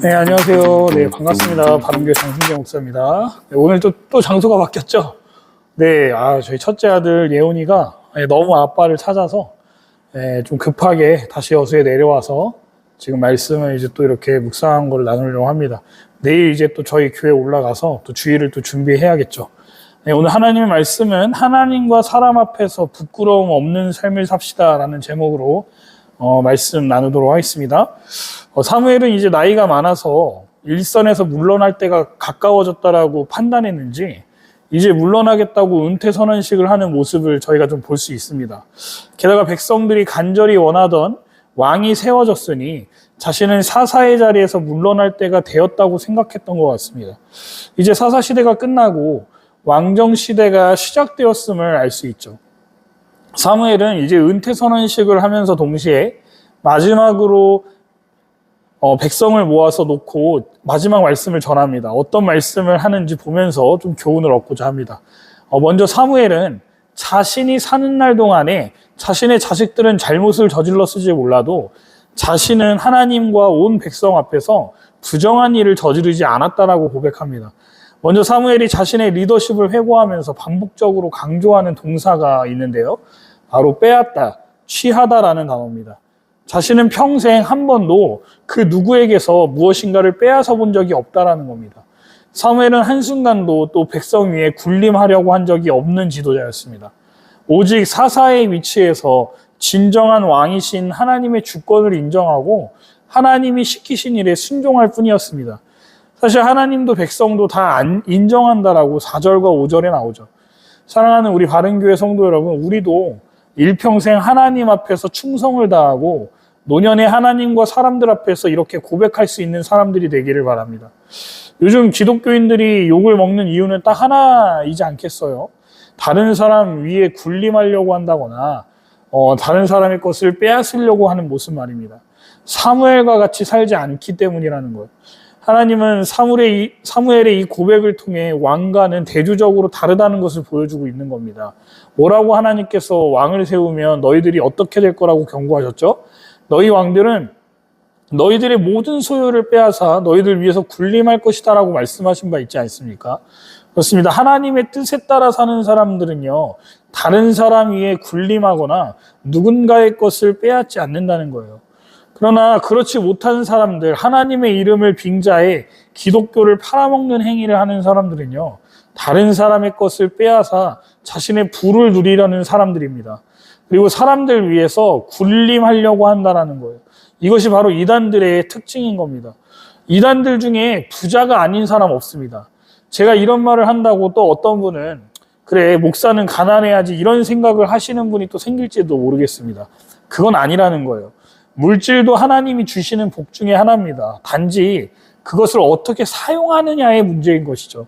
네, 안녕하세요. 네, 반갑습니다. 바른교회 장승재 목사입니다. 네, 오늘 또 장소가 바뀌었죠? 네, 저희 첫째 아들 예훈이가 너무 아빠를 찾아서 좀 급하게 다시 여수에 내려와서 지금 말씀을 이제 또 이렇게 묵상한 걸 나누려고 합니다. 내일 이제 또 저희 교회 올라가서 또 주일을 또 준비해야겠죠. 네, 오늘 하나님의 말씀은 하나님과 사람 앞에서 부끄러움 없는 삶을 삽시다 라는 제목으로 말씀 나누도록 하겠습니다. 사무엘은 이제 나이가 많아서 일선에서 물러날 때가 가까워졌다라고 판단했는지 이제 물러나겠다고 은퇴 선언식을 하는 모습을 저희가 좀 볼 수 있습니다. 게다가 백성들이 간절히 원하던 왕이 세워졌으니 자신은 사사의 자리에서 물러날 때가 되었다고 생각했던 것 같습니다. 이제 사사 시대가 끝나고 왕정 시대가 시작되었음을 알 수 있죠. 사무엘은 이제 은퇴 선언식을 하면서 동시에 마지막으로 백성을 모아서 놓고 마지막 말씀을 전합니다. 어떤 말씀을 하는지 보면서 좀 교훈을 얻고자 합니다. 먼저 사무엘은 자신이 사는 날 동안에 자신의 자식들은 잘못을 저질렀을지 몰라도 자신은 하나님과 온 백성 앞에서 부정한 일을 저지르지 않았다라고 고백합니다. 먼저 사무엘이 자신의 리더십을 회고하면서 반복적으로 강조하는 동사가 있는데요. 바로 빼앗다, 취하다라는 단어입니다. 자신은 평생 한 번도 그 누구에게서 무엇인가를 빼앗아 본 적이 없다라는 겁니다. 사무엘은 한순간도 또 백성 위에 군림하려고 한 적이 없는 지도자였습니다. 오직 사사의 위치에서 진정한 왕이신 하나님의 주권을 인정하고 하나님이 시키신 일에 순종할 뿐이었습니다. 사실 하나님도 백성도 다 인정한다라고 4절과 5절에 나오죠. 사랑하는 우리 바른교회 성도 여러분, 우리도 일평생 하나님 앞에서 충성을 다하고 노년에 하나님과 사람들 앞에서 이렇게 고백할 수 있는 사람들이 되기를 바랍니다. 요즘 기독교인들이 욕을 먹는 이유는 딱 하나이지 않겠어요? 다른 사람 위에 군림하려고 한다거나 다른 사람의 것을 빼앗으려고 하는 모습 말입니다. 사무엘과 같이 살지 않기 때문이라는 거예요. 하나님은 사무엘의 이 고백을 통해 왕과는 대조적으로 다르다는 것을 보여주고 있는 겁니다. 뭐라고 하나님께서 왕을 세우면 너희들이 어떻게 될 거라고 경고하셨죠? 너희 왕들은 너희들의 모든 소유를 빼앗아 너희들 위해서 군림할 것이다 라고 말씀하신 바 있지 않습니까? 그렇습니다. 하나님의 뜻에 따라 사는 사람들은요, 다른 사람 위에 군림하거나 누군가의 것을 빼앗지 않는다는 거예요. 그러나 그렇지 못한 사람들, 하나님의 이름을 빙자해 기독교를 팔아먹는 행위를 하는 사람들은요, 다른 사람의 것을 빼앗아 자신의 부를 누리려는 사람들입니다. 그리고 사람들 위해서 군림하려고 한다는 거예요. 이것이 바로 이단들의 특징인 겁니다. 이단들 중에 부자가 아닌 사람 없습니다. 제가 이런 말을 한다고 또 어떤 분은 그래, 목사는 가난해야지 이런 생각을 하시는 분이 또 생길지도 모르겠습니다. 그건 아니라는 거예요. 물질도 하나님이 주시는 복 중에 하나입니다. 단지 그것을 어떻게 사용하느냐의 문제인 것이죠.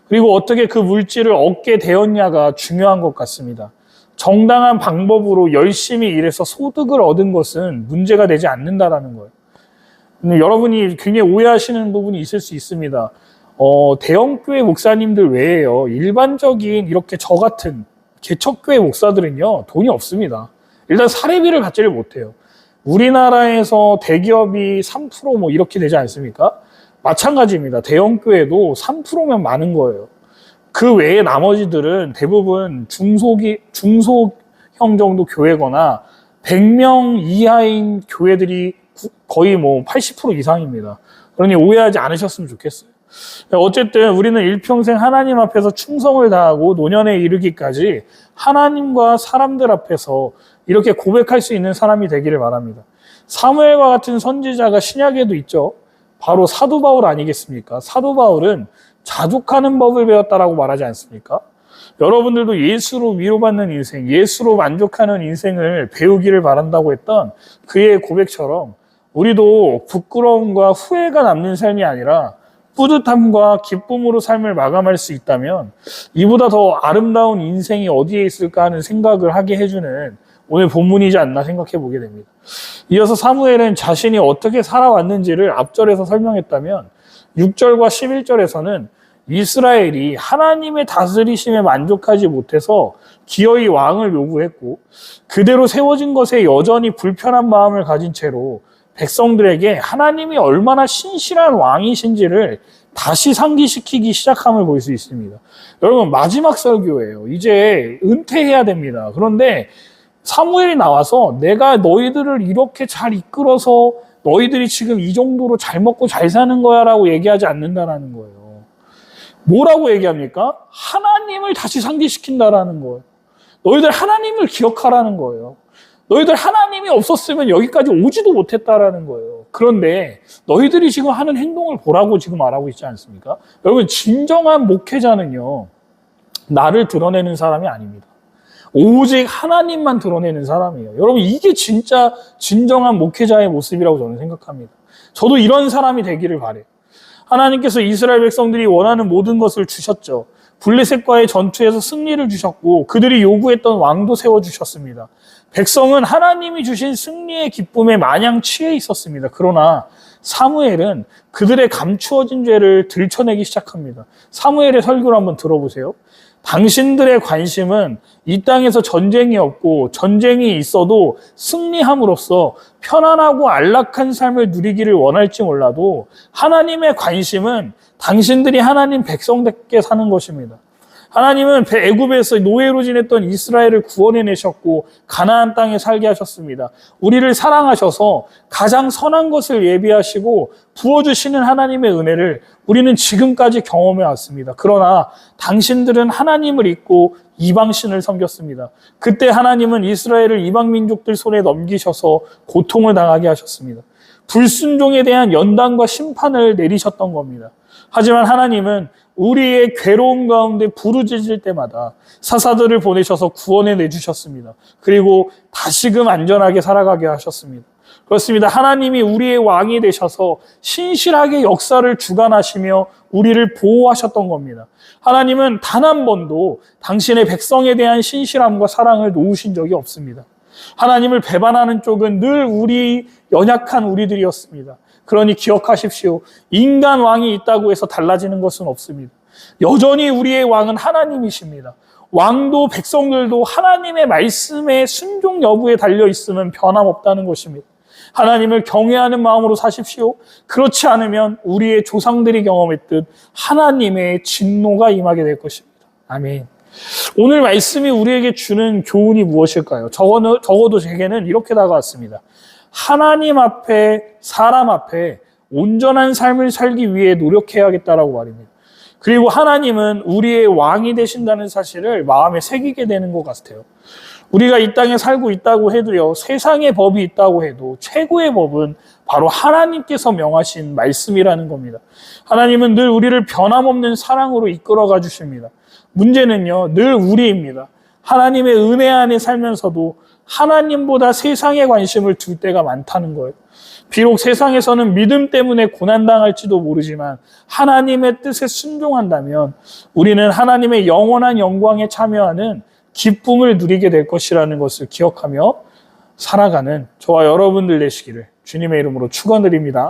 그리고 어떻게 그 물질을 얻게 되었냐가 중요한 것 같습니다. 정당한 방법으로 열심히 일해서 소득을 얻은 것은 문제가 되지 않는다라는 거예요. 여러분이 굉장히 오해하시는 부분이 있을 수 있습니다. 대형교회 목사님들 외에요, 일반적인 이렇게 저 같은 개척교회 목사들은요, 돈이 없습니다. 일단 사례비를 받지를 못해요. 우리나라에서 대기업이 3% 뭐 이렇게 되지 않습니까? 마찬가지입니다. 대형교회도 3%면 많은 거예요. 그 외에 나머지들은 대부분 중소형 정도 교회거나 100명 이하인 교회들이 거의 뭐 80% 이상입니다. 그러니 오해하지 않으셨으면 좋겠어요. 어쨌든 우리는 일평생 하나님 앞에서 충성을 다하고 노년에 이르기까지 하나님과 사람들 앞에서 이렇게 고백할 수 있는 사람이 되기를 바랍니다. 사무엘과 같은 선지자가 신약에도 있죠. 바로 사도 바울 아니겠습니까? 사도 바울은 자족하는 법을 배웠다라고 말하지 않습니까? 여러분들도 예수로 위로받는 인생, 예수로 만족하는 인생을 배우기를 바란다고 했던 그의 고백처럼 우리도 부끄러움과 후회가 남는 삶이 아니라 뿌듯함과 기쁨으로 삶을 마감할 수 있다면 이보다 더 아름다운 인생이 어디에 있을까 하는 생각을 하게 해주는 오늘 본문이지 않나 생각해 보게 됩니다. 이어서 사무엘은 자신이 어떻게 살아왔는지를 앞절에서 설명했다면 6절과 11절에서는 이스라엘이 하나님의 다스리심에 만족하지 못해서 기어이 왕을 요구했고 그대로 세워진 것에 여전히 불편한 마음을 가진 채로 백성들에게 하나님이 얼마나 신실한 왕이신지를 다시 상기시키기 시작함을 볼 수 있습니다. 여러분, 마지막 설교예요. 이제 은퇴해야 됩니다. 그런데 사무엘이 나와서 내가 너희들을 이렇게 잘 이끌어서 너희들이 지금 이 정도로 잘 먹고 잘 사는 거야 라고 얘기하지 않는다라는 거예요. 뭐라고 얘기합니까? 하나님을 다시 상기시킨다라는 거예요. 너희들 하나님을 기억하라는 거예요. 너희들 하나님이 없었으면 여기까지 오지도 못했다라는 거예요. 그런데 너희들이 지금 하는 행동을 보라고 지금 말하고 있지 않습니까? 여러분, 진정한 목회자는요, 나를 드러내는 사람이 아닙니다. 오직 하나님만 드러내는 사람이에요. 여러분, 이게 진짜 진정한 목회자의 모습이라고 저는 생각합니다. 저도 이런 사람이 되기를 바래요. 하나님께서 이스라엘 백성들이 원하는 모든 것을 주셨죠. 블레셋과의 전투에서 승리를 주셨고 그들이 요구했던 왕도 세워주셨습니다. 백성은 하나님이 주신 승리의 기쁨에 마냥 취해 있었습니다. 그러나 사무엘은 그들의 감추어진 죄를 들춰내기 시작합니다. 사무엘의 설교를 한번 들어보세요. 당신들의 관심은 이 땅에서 전쟁이 없고 전쟁이 있어도 승리함으로써 편안하고 안락한 삶을 누리기를 원할지 몰라도 하나님의 관심은 당신들이 하나님 백성답게 사는 것입니다. 하나님은 애굽에서 노예로 지냈던 이스라엘을 구원해내셨고 가나안 땅에 살게 하셨습니다. 우리를 사랑하셔서 가장 선한 것을 예비하시고 부어주시는 하나님의 은혜를 우리는 지금까지 경험해왔습니다. 그러나 당신들은 하나님을 잊고 이방신을 섬겼습니다. 그때 하나님은 이스라엘을 이방 민족들 손에 넘기셔서 고통을 당하게 하셨습니다. 불순종에 대한 연단과 심판을 내리셨던 겁니다. 하지만 하나님은 우리의 괴로움 가운데 부르짖을 때마다 사사들을 보내셔서 구원해 내주셨습니다. 그리고 다시금 안전하게 살아가게 하셨습니다. 그렇습니다. 하나님이 우리의 왕이 되셔서 신실하게 역사를 주관하시며 우리를 보호하셨던 겁니다. 하나님은 단 한 번도 당신의 백성에 대한 신실함과 사랑을 놓으신 적이 없습니다. 하나님을 배반하는 쪽은 늘 우리 연약한 우리들이었습니다. 그러니 기억하십시오. 인간 왕이 있다고 해서 달라지는 것은 없습니다. 여전히 우리의 왕은 하나님이십니다. 왕도 백성들도 하나님의 말씀의 순종 여부에 달려있으면 변함없다는 것입니다. 하나님을 경외하는 마음으로 사십시오. 그렇지 않으면 우리의 조상들이 경험했듯 하나님의 진노가 임하게 될 것입니다. 아멘. 오늘 말씀이 우리에게 주는 교훈이 무엇일까요? 적어도 제게는 이렇게 다가왔습니다. 하나님 앞에, 사람 앞에 온전한 삶을 살기 위해 노력해야겠다라고 말입니다. 그리고 하나님은 우리의 왕이 되신다는 사실을 마음에 새기게 되는 것 같아요. 우리가 이 땅에 살고 있다고 해도요, 세상의 법이 있다고 해도 최고의 법은 바로 하나님께서 명하신 말씀이라는 겁니다. 하나님은 늘 우리를 변함없는 사랑으로 이끌어가 주십니다. 문제는요, 늘 우리입니다. 하나님의 은혜 안에 살면서도 하나님보다 세상에 관심을 둘 때가 많다는 거예요. 비록 세상에서는 믿음 때문에 고난당할지도 모르지만 하나님의 뜻에 순종한다면 우리는 하나님의 영원한 영광에 참여하는 기쁨을 누리게 될 것이라는 것을 기억하며 살아가는 저와 여러분들 되시기를 주님의 이름으로 축원드립니다.